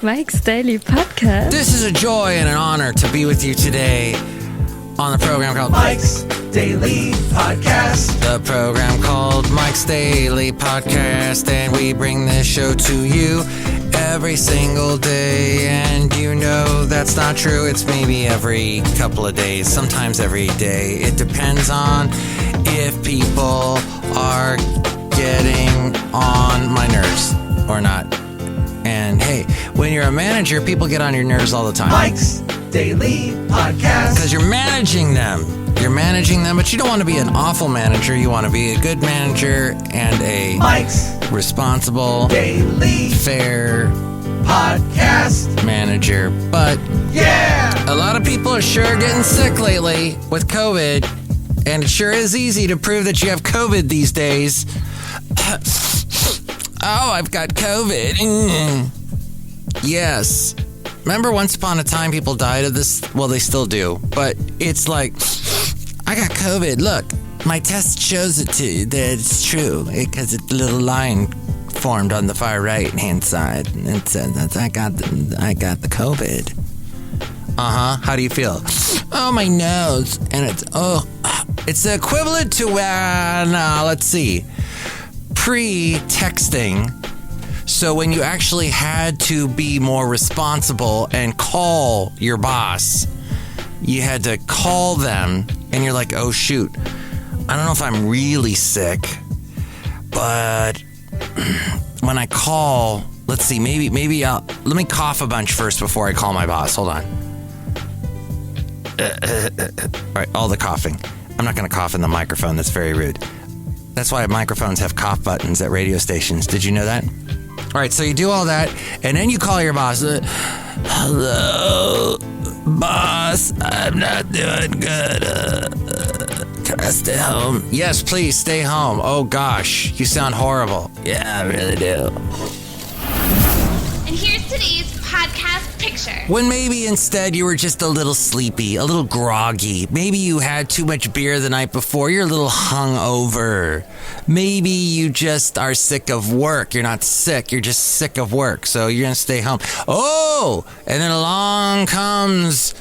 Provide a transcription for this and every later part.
Mike's Daily Podcast. This is a joy and an honor to be with you today on the program called Mike's Daily Podcast. The program called Mike's Daily Podcast, and we bring this show to you every single day. And you know that's not true. It's maybe every couple of days, sometimes every day. It depends on if people are getting on my nerves or not. And hey, when you're a manager, people get on your nerves all the time. Mike's Daily Podcast. Because you're managing them. You're managing them, but you don't want to be an awful manager. You want to be a good manager and a Mike's responsible, Daily fair Podcast manager. But yeah, a lot of people are sure getting sick lately with COVID, and it sure is easy to prove that you have COVID these days. Oh, I've got COVID. Yes. Remember once upon a time people died of this? Well, they still do. But it's like, I got COVID. Look, my test shows it to you that it's true. Because a little line formed on the far right-hand side. And it said that I got the COVID. Uh-huh. How do you feel? Oh, my nose. And it's the equivalent to, let's see, pre-texting. So when you actually had to be more responsible and call your boss, you had to call them, and you're like, oh shoot, I don't know if I'm really sick, but when I call, let's see, maybe let me cough a bunch first before I call my boss. Hold on. All right, all the coughing. I'm not going to cough in the microphone. That's very rude. That's why microphones have cough buttons at radio stations. Did you know that? All right, so you do all that, and then you call your boss. Hello, boss. I'm not doing good. Can I stay home? Yes, please, stay home. Oh, gosh, you sound horrible. Yeah, I really do. And here's today's podcast picture. When maybe instead you were just a little sleepy, a little groggy. Maybe you had too much beer the night before. You're a little hungover. Maybe you just are sick of work. You're not sick. You're just sick of work. So you're going to stay home. Oh, and then along comes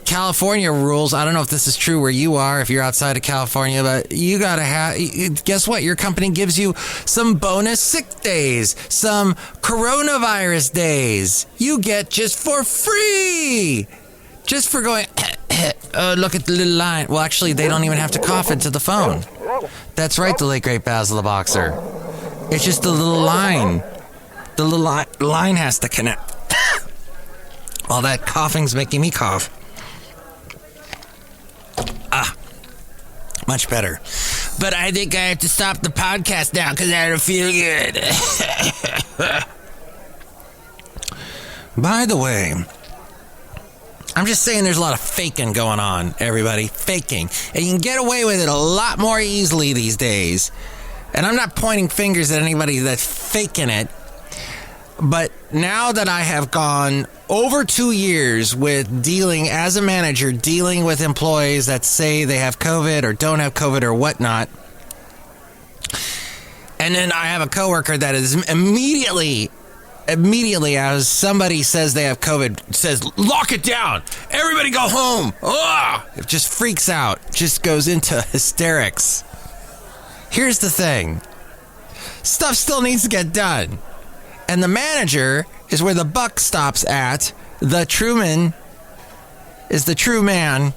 California rules. I don't know if this is true where you are, if you're outside of California, but you got to have, guess what? Your company gives you some bonus sick days, some coronavirus days. You get just for free. Just for going, oh, look at the little line. Well, actually, they don't even have to cough into the phone. That's right, the late, great Basil the Boxer. It's just the little line. The little line has to connect. All that coughing's making me cough. Much better. But I think I have to stop the podcast now because I don't feel good. By the way, I'm just saying there's a lot of faking going on, everybody. Faking. And you can get away with it a lot more easily these days. And I'm not pointing fingers at anybody that's faking it. But now that I have gone over 2 years with dealing as a manager, dealing with employees that say they have COVID or don't have COVID or whatnot, and then I have a coworker that is immediately as somebody says they have COVID, says, lock it down. Everybody go home. It just freaks out, just goes into hysterics. Here's the thing. Stuff still needs to get done. And the manager is where the buck stops at. The Truman is the true man,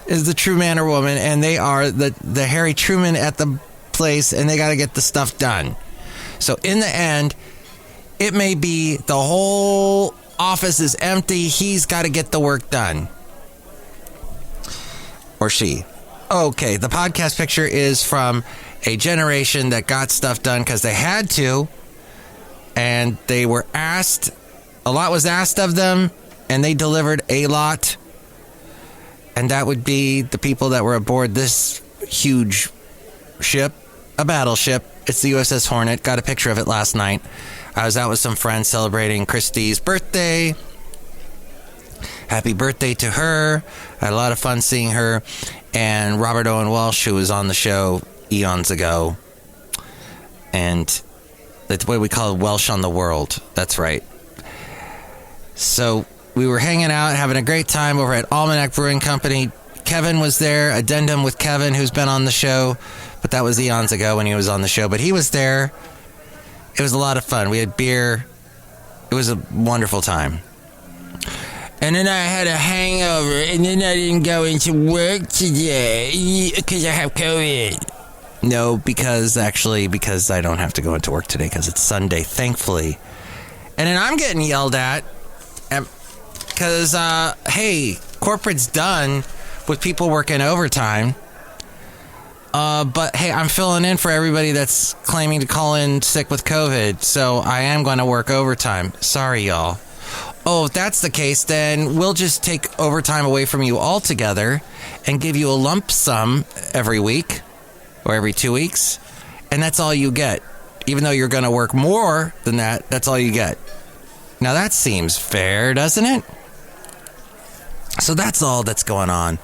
is the true man or woman, and they are the Harry Truman at the place, and they got to get the stuff done. So in the end, it may be the whole office is empty. He's got to get the work done. Or she. Okay, the podcast picture is from a generation that got stuff done because they had to. And they were asked, a lot was asked of them, and they delivered a lot. And that would be the people that were aboard this huge ship, a battleship. It's the USS Hornet. Got a picture of it last night. I was out with some friends celebrating Christy's birthday. Happy birthday to her. I had a lot of fun seeing her. And Robert Owen Welsh, who was on the show eons ago. And that's what we call Welsh on the World. That's right. So we were hanging out, having a great time over at Almanac Brewing Company. Kevin was there, addendum with Kevin, who's been on the show, but that was eons ago when he was on the show. But he was there. It was a lot of fun. We had beer. It was a wonderful time. And then I had a hangover, and then I didn't go into work today because I have COVID. No, because I don't have to go into work today because it's Sunday, thankfully. And then I'm getting yelled at because, hey, corporate's done with people working overtime. But, hey, I'm filling in for everybody that's claiming to call in sick with COVID, so I am going to work overtime. Sorry, y'all. Oh, if that's the case, then we'll just take overtime away from you altogether and give you a lump sum every week or every 2 weeks, and that's all you get. Even though you're going to work more than that, that's all you get. Now, that seems fair, doesn't it? So that's all that's going on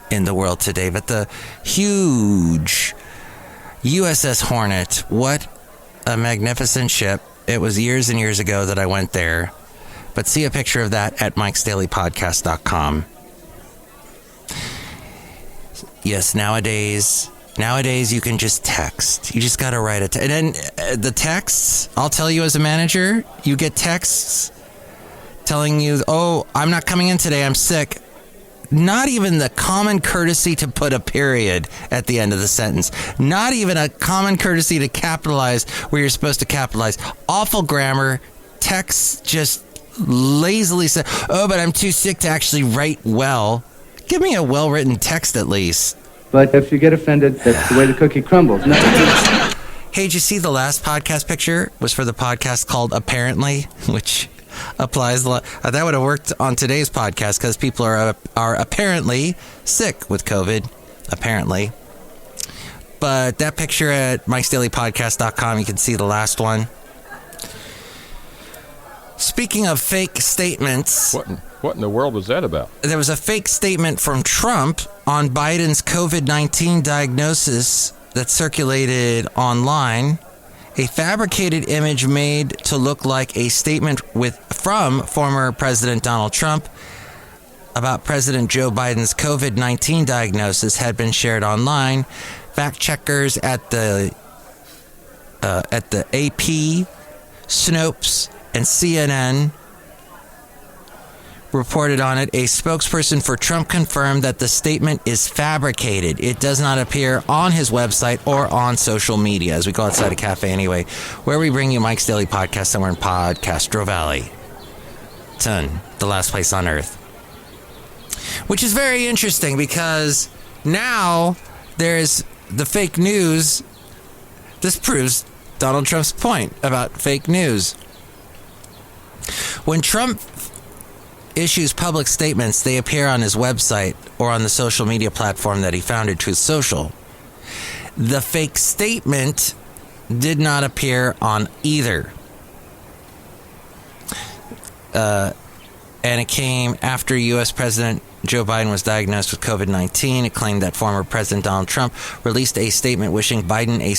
in the world today. But the huge USS Hornet, what a magnificent ship. It was years and years ago that I went there. But see a picture of that at MikesDailyPodcast.com. Yes, nowadays you can just text. You just got to write it. And then the texts, I'll tell you as a manager, you get texts telling you, oh, I'm not coming in today, I'm sick. Not even the common courtesy to put a period at the end of the sentence. Not even a common courtesy to capitalize where you're supposed to capitalize. Awful grammar. Texts just lazily say, oh, but I'm too sick to actually write well. Give me a well-written text at least. But if you get offended, that's the way the cookie crumbles. No. Hey, did you see the last podcast picture was for the podcast called Apparently, which applies a lot. That would have worked on today's podcast because people are apparently sick with COVID, apparently. But that picture at MikesDailyPodcast.com, you can see the last one. Speaking of fake statements... What in the world was that about? There was a fake statement from Trump on Biden's COVID-19 diagnosis that circulated online. A fabricated image made to look like a statement from former President Donald Trump about President Joe Biden's COVID-19 diagnosis had been shared online. Fact checkers at the AP, Snopes, and CNN reported on it. A spokesperson for Trump confirmed that the statement is fabricated. It does not appear on his website or on social media, as we go outside a cafe anyway, where we bring you Mike's Daily Podcast somewhere in Podcastro Valley. The last place on earth. Which is very interesting because now there's the fake news. This proves Donald Trump's point about fake news. When Trump issues public statements, they appear on his website or on the social media platform that he founded, Truth Social. The fake statement did not appear on either. And it came after U.S. President Joe Biden was diagnosed with COVID-19. It claimed that former President Donald Trump released a statement wishing Biden a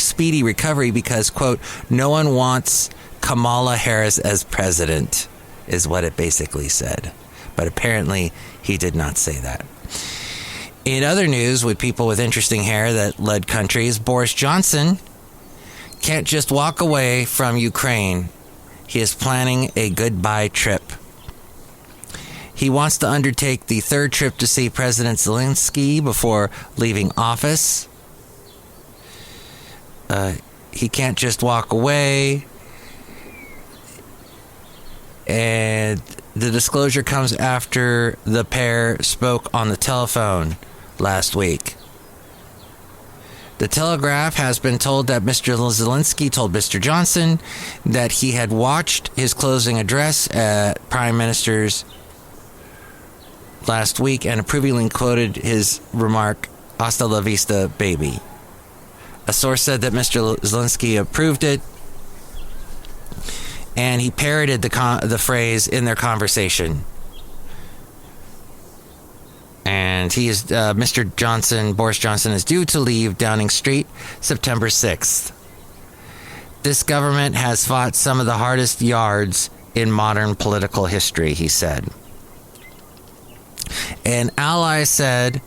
speedy recovery because, quote, no one wants Kamala Harris as president, is what it basically said. But apparently he did not say that. In other news, with people with interesting hair that led countries, Boris Johnson can't just walk away from Ukraine. He is planning a goodbye trip. He wants to undertake the third trip to see President Zelensky before leaving office. He can't just walk away. And the disclosure comes after the pair spoke on the telephone last week. The Telegraph has been told that Mr. Zelensky told Mr. Johnson that he had watched his closing address at Prime Minister's last week and approvingly quoted his remark, "Hasta la vista, baby." A source said that Mr. Zelensky approved it, and he parroted the phrase in their conversation. And he is Boris Johnson is due to leave Downing Street September 6th. This government has fought some of the hardest yards in modern political history, he said. An ally said,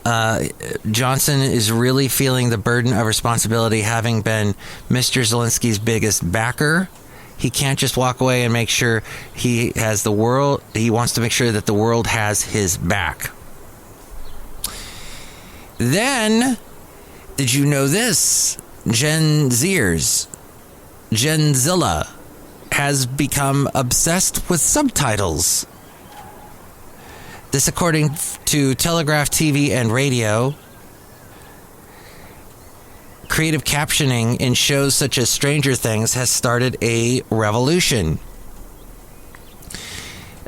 Johnson is really feeling the burden of responsibility, having been Mr. Zelensky's biggest backer. He can't just walk away and make sure he has the world. He wants to make sure that the world has his back. Then, did you know this? Gen Zilla has become obsessed with subtitles. This according to Telegraph TV and Radio. Creative captioning in shows such as Stranger Things has started a revolution.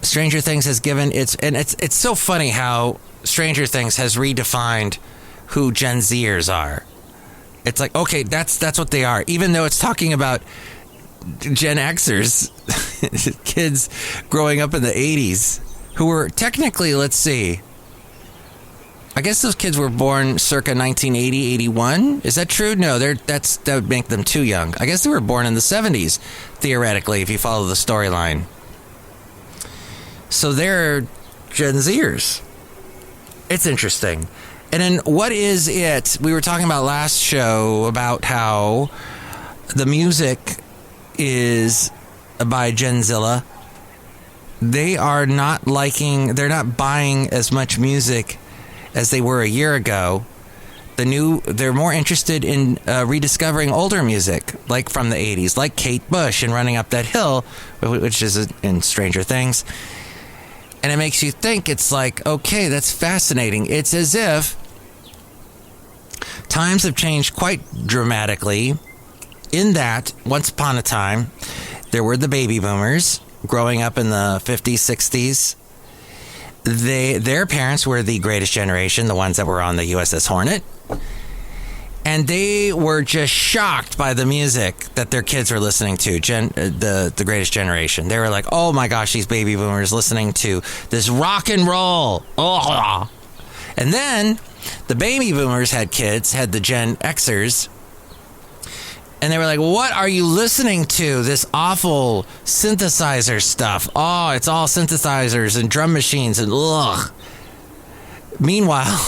Stranger Things has given it's so funny how Stranger Things has redefined who Gen Zers are. It's like, okay, that's what they are. Even though it's talking about Gen Xers, kids growing up in the 80s, who were technically, let's see, I guess those kids were born circa 1980, 81. Is that true? No, that would make them too young. I guess they were born in the 70s, theoretically, if you follow the storyline. So they're Gen Zers. It's interesting. And then what is it? We were talking about last show about how the music is by Gen Zilla. They're not buying as much music as they were a year ago. They're more interested in rediscovering older music, like from the 80s, like Kate Bush and Running Up That Hill, which is in Stranger Things. And it makes you think, it's like, okay, that's fascinating. It's as if times have changed quite dramatically in that once upon a time, there were the baby boomers growing up in the 50s, 60s. Their parents were the greatest generation, the ones that were on the USS Hornet. And they were just shocked by the music that their kids were listening to, the greatest generation. They were like, oh my gosh, these baby boomers listening to this rock and roll. Oh. And then the baby boomers had kids, had the Gen Xers. And they were like, what are you listening to? This awful synthesizer stuff. Oh, it's all synthesizers and drum machines and ugh. Meanwhile,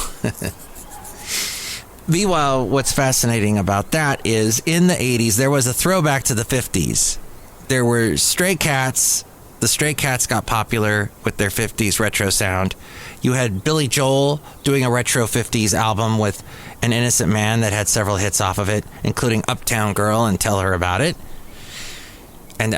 what's fascinating about that is in the 80s, there was a throwback to the 50s. There were Stray Cats. The Stray Cats got popular with their 50s retro sound. You had Billy Joel doing a retro 50s album with An Innocent Man that had several hits off of it, including Uptown Girl and Tell Her About It. And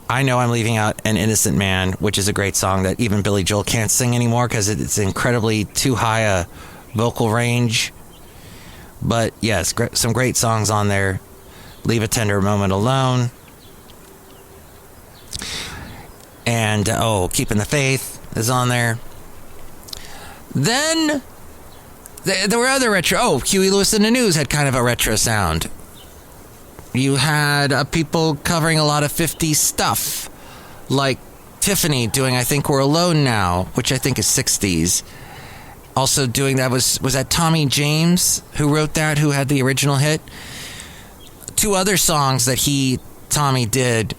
I know I'm leaving out An Innocent Man, which is a great song that even Billy Joel can't sing anymore because it's incredibly too high a vocal range. But yes, some great songs on there. Leave a Tender Moment Alone. And, Keeping the Faith is on there. Then there were other retro. Huey Lewis and the News had kind of a retro sound. You had people covering a lot of 50s stuff, like Tiffany doing I Think We're Alone Now, which I think is 60s. Also doing that was that Tommy James who wrote that, who had the original hit? Two other songs that Tommy did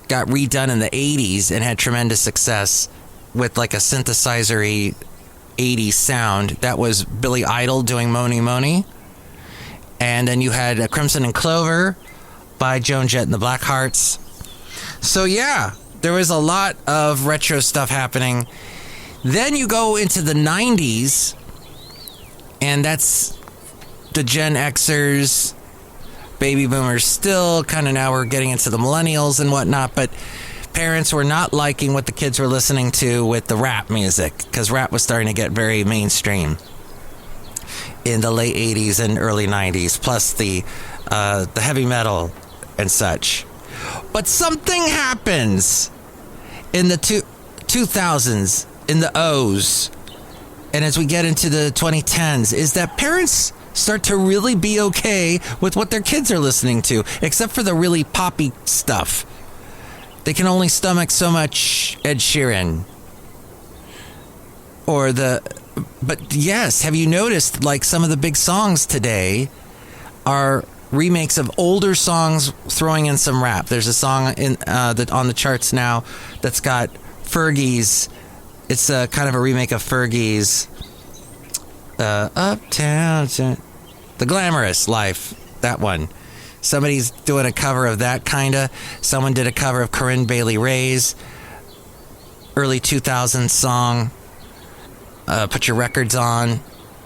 got redone in the 80s and had tremendous success with like a synthesizer-y 80s sound. That was Billy Idol doing Moni Moni. And then you had Crimson and Clover by Joan Jett and the Blackhearts. So yeah, there was a lot of retro stuff happening. Then you go into the 90s, and that's the Gen Xers, baby boomers still, kind of now we're getting into the millennials and whatnot, but parents were not liking what the kids were listening to with the rap music, because rap was starting to get very mainstream in the late 80s and early 90s, plus the heavy metal and such. But something happens in the 2000s, in the O's, and as we get into the 2010s, is that parents start to really be okay with what their kids are listening to, except for the really poppy stuff. They can only stomach so much Ed Sheeran. But yes, have you noticed, like, some of the big songs today are remakes of older songs, throwing in some rap. There's a song on the charts now that's got Fergie's. It's kind of a remake of Fergie's Uptown, The Glamorous Life. That one. Somebody's doing a cover of that, kinda. Someone did a cover of Corinne Bailey Rae's early 2000s song, Put Your Records On,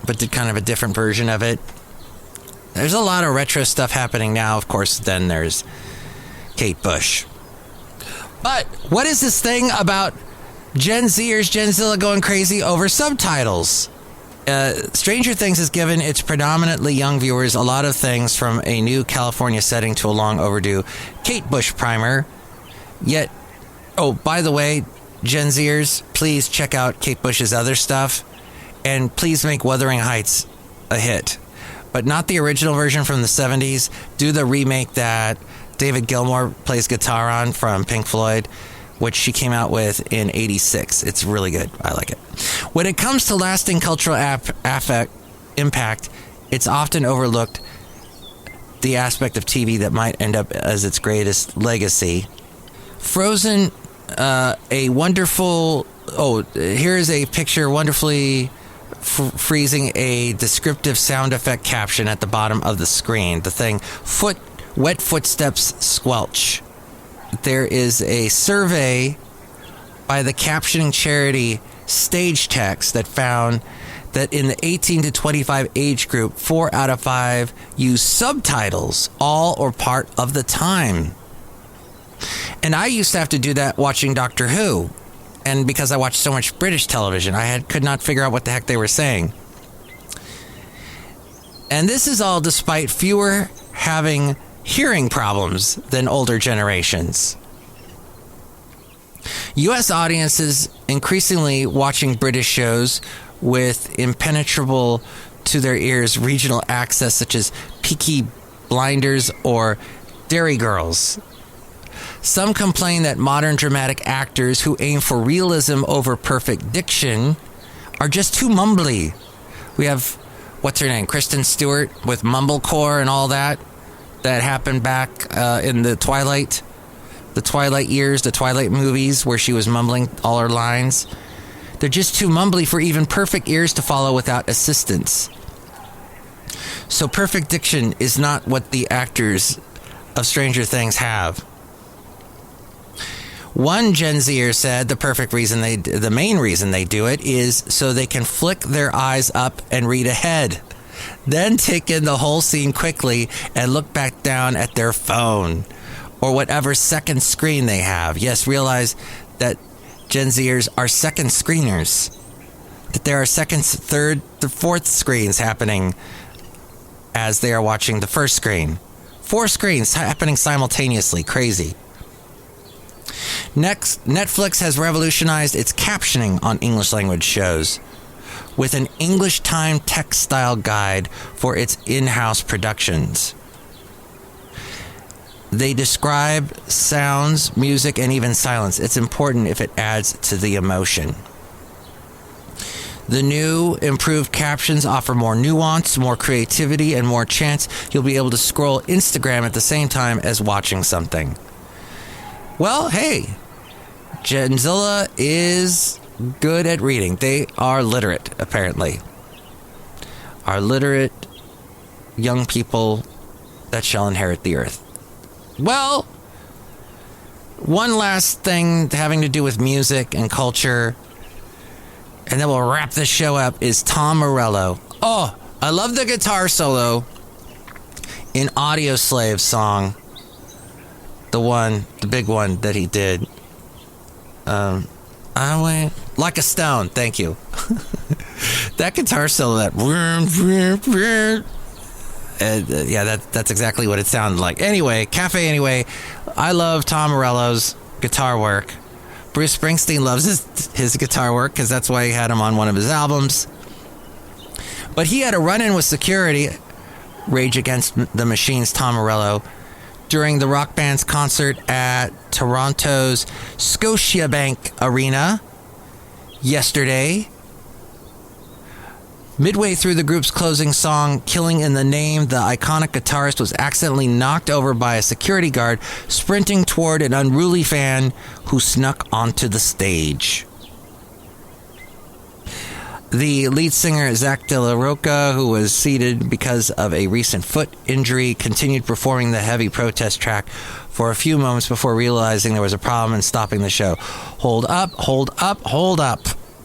but did kind of a different version of it. There's a lot of retro stuff happening now. Of course, then there's Kate Bush. But what is this thing about Gen Zers, Genzilla going crazy over subtitles? Stranger Things has given its predominantly young viewers a lot of things, from a new California setting to a long overdue Kate Bush primer. Yet, oh, by the way, Gen Zers, please check out Kate Bush's other stuff, and please make Wuthering Heights a hit. But not the original version from the 70s. Do the remake that David Gilmour plays guitar on from Pink Floyd, which she came out with in 86. It's really good. I like it. When it comes to lasting cultural impact, it's often overlooked the aspect of TV that might end up as its greatest legacy. Frozen, a wonderful... Oh, here's a picture wonderfully freezing a descriptive sound effect caption at the bottom of the screen. The thing, wet footsteps squelch. There is a survey by the captioning charity Stage Text that found that in the 18 to 25 age group, 4 out of 5 use subtitles all or part of the time. And I used to have to do that watching Doctor Who. And because I watched so much British television, I could not figure out what the heck they were saying. And this is all despite fewer having hearing problems than older generations. U.S. audiences increasingly watching British shows with impenetrable to their ears regional access, such as Peaky Blinders or Derry Girls. Some complain that modern dramatic actors who aim for realism over perfect diction are just too mumbly. We have, what's her name, Kristen Stewart with mumblecore and all that happened back in the Twilight years, the Twilight movies, where she was mumbling all her lines. They're just too mumbly for even perfect ears to follow without assistance. So perfect diction is not what the actors of Stranger Things have. One Gen Zer said the main reason they do it is so they can flick their eyes up and read ahead, then take in the whole scene quickly and look back down at their phone or whatever second screen they have. Yes, realize that Gen Zers are second screeners, that there are second, third, fourth screens happening as they are watching the first screen. 4 screens happening simultaneously. Crazy. Next, Netflix has revolutionized its captioning on English language shows with an English time text style guide for its in-house productions. They describe sounds, music, and even silence. It's important if it adds to the emotion. The new, improved captions offer more nuance, more creativity, and more chance you'll be able to scroll Instagram at the same time as watching something. Well, hey, Genzilla is good at reading. They are literate, apparently. Are literate young people that shall inherit the earth. Well, one last thing having to do with music and culture, and then we'll wrap this show up, is Tom Morello. Oh, I love the guitar solo in Audio Slave's song. The big one that he did. I went like a stone. Thank you. That guitar solo, that's exactly what it sounded like. Anyway, I love Tom Morello's guitar work. Bruce Springsteen loves his guitar work because that's why he had him on one of his albums. But he had a run-in with security, Rage Against the Machine's Tom Morello, during the rock band's concert at Toronto's Scotiabank Arena yesterday. Midway through the group's closing song, Killing in the Name, the iconic guitarist was accidentally knocked over by a security guard sprinting toward an unruly fan who snuck onto the stage. The lead singer, Zach De La Roca, who was seated because of a recent foot injury, continued performing the heavy protest track for a few moments before realizing there was a problem and stopping the show. Hold up, hold up, hold up,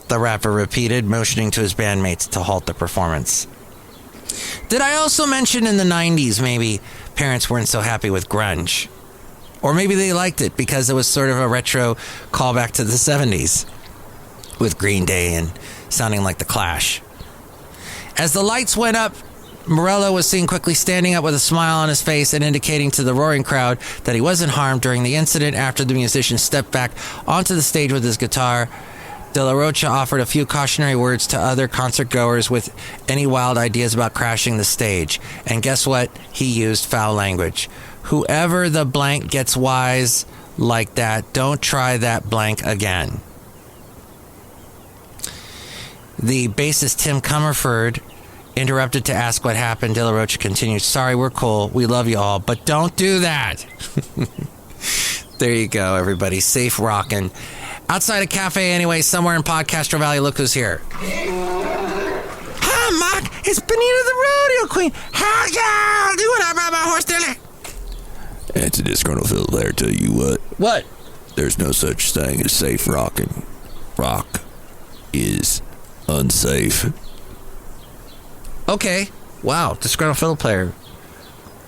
the rapper repeated, motioning to his bandmates to halt the performance. Did I also mention in the 90s maybe parents weren't so happy with grunge? Or maybe they liked it because it was sort of a retro callback to the 70s with Green Day and sounding like The Clash. As the lights went up, Morello was seen quickly standing up with a smile on his face and indicating to the roaring crowd that he wasn't harmed during the incident. After the musician stepped back onto the stage with his guitar, De La Rocha offered a few cautionary words to other concert goers with any wild ideas about crashing the stage. And guess what? He used foul language. Whoever the blank gets wise like that, don't try that blank again. The bassist Tim Comerford interrupted to ask what happened. De La Rocha continued, "Sorry, we're cool. We love you all, but don't do that." There you go, everybody. Safe rockin'. Outside a cafe anyway, somewhere in Podcastro Valley, look who's here. Hi, Mike. It's Benita the Rodeo Queen. How y'all doing? I ride my horse daily. It's a Disgruntled Fiddle Player, tell you what. What? There's no such thing as safe rocking. Rock is unsafe. Okay. Wow, Disgruntled Fiddle Player.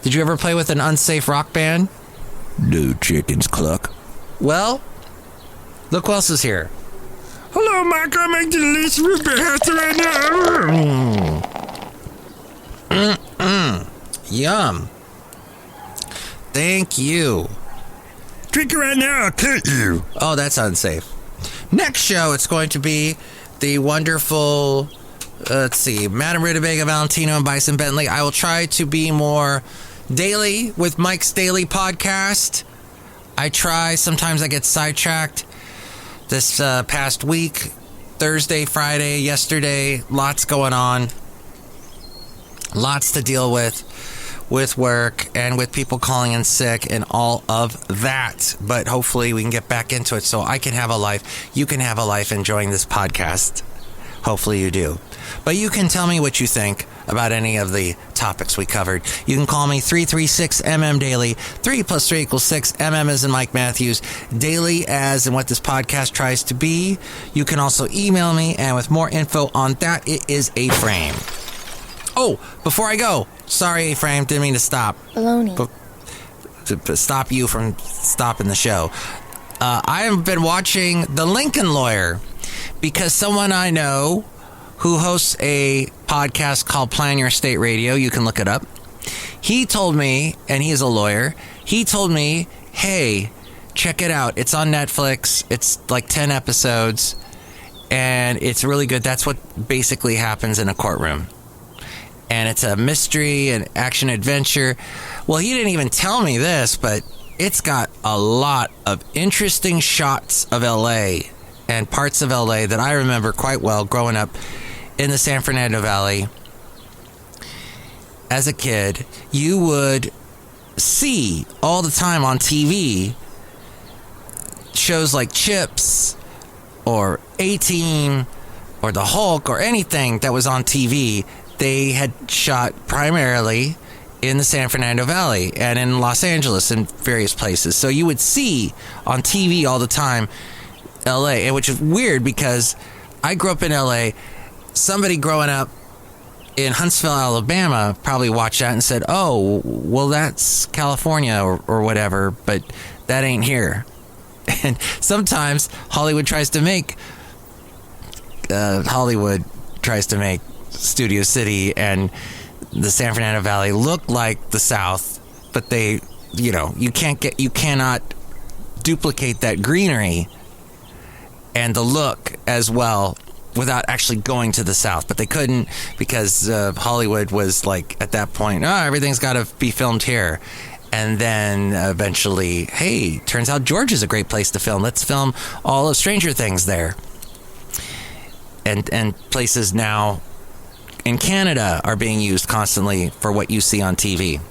Did you ever play with an unsafe rock band? No chickens cluck. Well, look who else is here. Hello, Mike. I'm making the least root beer house right now. Yum. Thank you. Drink it right now, I'll cut you. Oh, that's unsafe. Next show, it's going to be the wonderful, let's see, Madame Rootabega, Valentino, and Bison Bentley. I will try to be more daily with Mike's Daily Podcast. I try. Sometimes I get sidetracked. This past week, Thursday, Friday, yesterday, lots going on. Lots to deal with work and with people calling in sick and all of that. But hopefully we can get back into it so I can have a life. You can have a life enjoying this podcast. Hopefully you do. But you can tell me what you think about any of the topics we covered. You can call me 336-MM Daily. 3 + 3 = 6. MM as in Mike Matthews. Daily as in what this podcast tries to be. You can also email me, and with more info on that, it is A-Frame. Oh, before I go, sorry, A-Frame, didn't mean to stop. Baloney. To stop you from stopping the show. I have been watching The Lincoln Lawyer because someone I know who hosts a podcast called Plan Your State Radio, you can look it up. He told me, and he is a lawyer, he told me, hey, check it out. It's on Netflix. It's like 10 episodes, and it's really good. That's what basically happens in a courtroom. And it's a mystery and action adventure. Well, he didn't even tell me this, but it's got a lot of interesting shots of LA and parts of LA that I remember quite well growing up in the San Fernando Valley. As a kid, you would see all the time on TV shows like Chips or A-Team or The Hulk or anything that was on TV. They had shot primarily in the San Fernando Valley and in Los Angeles and various places. So you would see on TV all the time LA, which is weird because I grew up in LA. Somebody growing up in Huntsville, Alabama probably watched that and said, oh, well, that's California or whatever, but that ain't here. And sometimes Hollywood tries to make Studio City and the San Fernando Valley look like the South, but they, you cannot duplicate that greenery and the look as well without actually going to the South. But they couldn't because Hollywood was like, at that point, everything's got to be filmed here. And then eventually, hey, turns out Georgia's a great place to film. Let's film all of Stranger Things there. And places now in Canada are being used constantly for what you see on TV.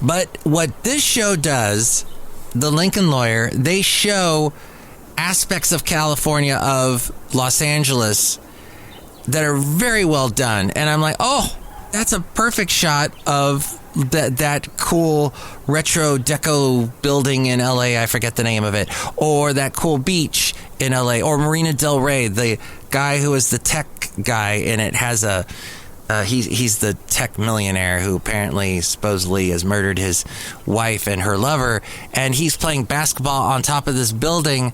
But what this show does, The Lincoln Lawyer, they show aspects of California, of Los Angeles, that are very well done. And I'm like, oh, that's a perfect shot of that cool retro deco building in LA. I forget the name of it. Or that cool beach in LA. Or Marina Del Rey. The guy who is the tech guy in it has a... he's the tech millionaire who apparently, supposedly, has murdered his wife and her lover. And he's playing basketball on top of this building.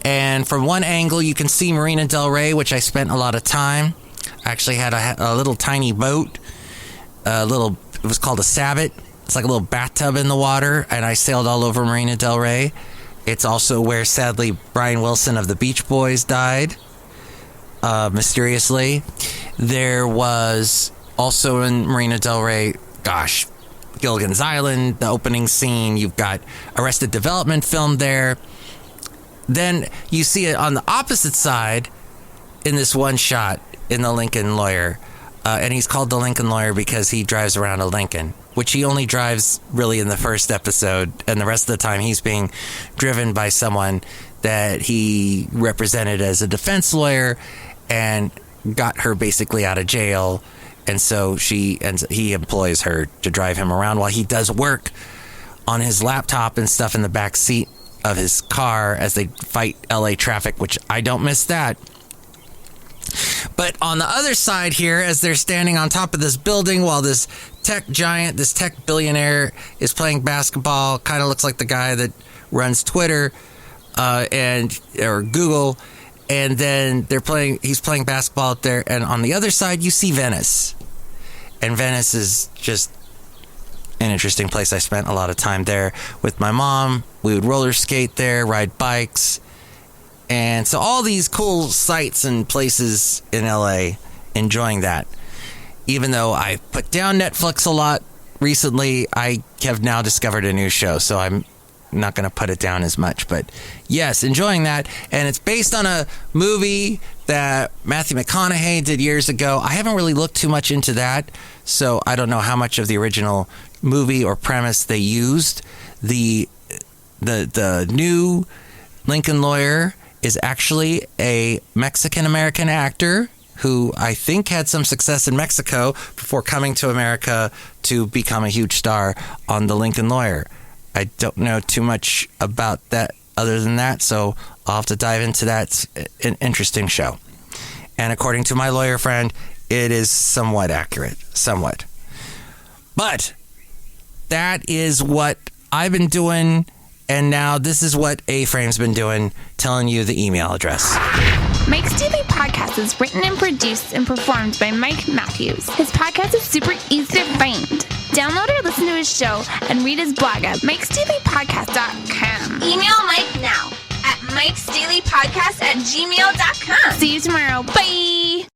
And from one angle, you can see Marina Del Rey, which I spent a lot of time. I actually had a little tiny boat. It was called a Sabot. It's like a little bathtub in the water. And I sailed all over Marina Del Rey. It's also where, sadly, Brian Wilson of the Beach Boys died. Mysteriously. There was also in Marina Del Rey, Gilligan's Island, the opening scene. You've got Arrested Development filmed there. Then you see it on the opposite side in this one shot in The Lincoln Lawyer. And he's called The Lincoln Lawyer because he drives around a Lincoln, which he only drives really in the first episode. And the rest of the time he's being driven by someone that he represented as a defense lawyer and got her basically out of jail. And so he employs her to drive him around while he does work on his laptop and stuff in the back seat of his car as they fight LA traffic, which I don't miss that. But on the other side here, as they're standing on top of this building while this tech giant, this tech billionaire is playing basketball, kind of looks like the guy that runs Twitter or Google, and then he's playing basketball out there, and on the other side you see Venice. And Venice is just an interesting place. I spent a lot of time there with my mom. We would roller skate there, ride bikes. And so all these cool sights and places in LA, enjoying that. Even though I put down Netflix a lot recently, I have now discovered a new show, so I'm not going to put it down as much. But yes, enjoying that. And it's based on a movie that Matthew McConaughey did years ago. I haven't really looked too much into that, so I don't know how much of the original movie or premise they used. The new Lincoln Lawyer is actually a Mexican-American actor who I think had some success in Mexico before coming to America to become a huge star on The Lincoln Lawyer. I don't know too much about that other than that, so I'll have to dive into that. It's an interesting show. And according to my lawyer friend, it is somewhat accurate. Somewhat. But that is what I've been doing, and now this is what A-Frame's been doing, telling you the email address. Mike's Daily Podcast is written and produced and performed by Mike Matthews. His podcast is super easy to find. Download or listen to his show and read his blog at MikesDailyPodcast.com. Email Mike now at MikesDailyPodcast@gmail.com. See you tomorrow. Bye!